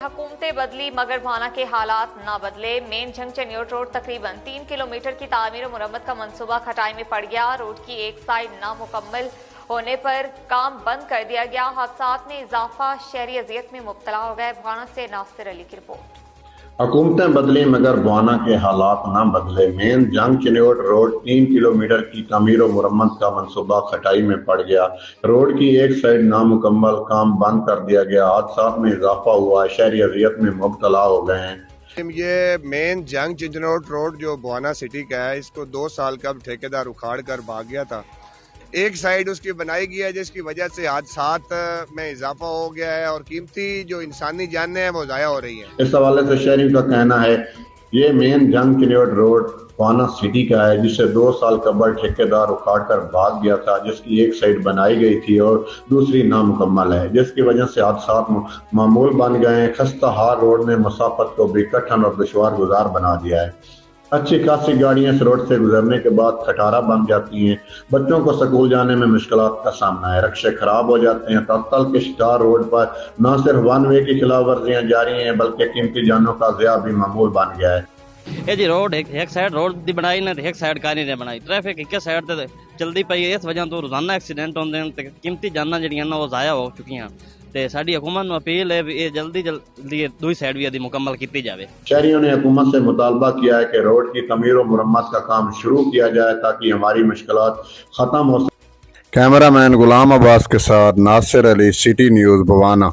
हुकूमतें बदली मगर भाना के हालात ना बदले। मेन जंक्शन न्यूट रोड तकरीबन 3 किलोमीटर की तामीर और मुरम्मत का मंसूबा खटाई में पड़ गया। रोड की एक साइड नामुकम्मल होने पर काम बंद कर दिया गया। हादसात में इजाफा, शहरी अजियत में मुब्तला हो गए। भाना से नासिर अली की रिपोर्ट। हुकूमतें बदली मगर बुआना के हालात न बदले। मेन जंग चिन्योट रोड 3 किलोमीटर की तमीर और मुरम्मत का मंसूबा खटाई में पड़ गया। रोड की एक साइड नामुकम्मल, काम बंद कर दिया गया। हादसात में इजाफा हुआ, शहरी अजियत में मुब्तला हो गए हैं। ये मेन जंग चिन्योट रोड जो बुआना सिटी का है, इसको 2 साल का ठेकेदार उखाड़ कर भाग गया था। एक साइड उसकी बनाई गई है जिसकी वजह से हादसात में इजाफा हो गया है और कीमती जो इंसानी जानें हैं वो ज़ाया हो रही हैं। इस हवाले से शहरी का कहना है ये मेन जंग चिन्योट रोड बुआना सिटी का है, जिसे 2 साल कबल ठेकेदार उखाड़ कर भाग गया था, जिसकी एक साइड बनाई गई थी और दूसरी नामुकम्मल है, जिसकी वजह से हादसात मामूल बन गए हैं। खस्ता हाल रोड ने मुसाफत को भी कठिन और दुश्वार गुजार बना दिया है। अच्छी खासी गाड़ियां इस रोड से गुजरने के बाद खटारा बन जाती हैं। बच्चों को स्कूल जाने में मुश्किलात का सामना है। रक्शे खराब हो जाते हैं। तत्तल के शिकार रोड पर न सिर्फ वन वे की खिलाफ वर्जियां जारी हैं, बल्कि कीमती जानों का ज़िया भी मामूल बन गया है। ਇਹ ਜੀ ਰੋਡ ਇੱਕ ਸਾਈਡ ਰੋਡ ਦੀ ਬਣਾਈ ਨੇ ਤੇ ਇੱਕ ਸਾਈਡ ਕਾਹਨੀ ਨੇ ਬਣਾਈ। ਟ੍ਰੈਫਿਕ ਇੱਕ ਸਾਈਡ ਤੇ ਚਲਦੀ ਪਈ ਹੈ। ਇਸ ਵਜ੍ਹਾ ਤੋਂ ਰੋਜ਼ਾਨਾ ਐਕਸੀਡੈਂਟ ਹੁੰਦੇ ਹਨ ਤੇ ਕੀਮਤੀ ਜਾਨਾਂ ਜਿਹੜੀਆਂ ਨੇ ਉਹ ਜ਼ਾਇਆ ਹੋ ਚੁੱਕੀਆਂ। ਤੇ ਸਾਡੀ हुकूमत ਨੂੰ अपील है भी ये जल्दी दूसरी साइड भी यदि मुकम्मल की जाए। शहरियों ने हुकूमत से मुतालबा किया है कि रोड की तमीर और मुरम्मत का काम शुरू किया जाए ताकि हमारी मुश्किलात खत्म हो सके। कैमरामैन गुलाम अब्बास के साथ नासिर अली, सिटी न्यूज़ बुआना।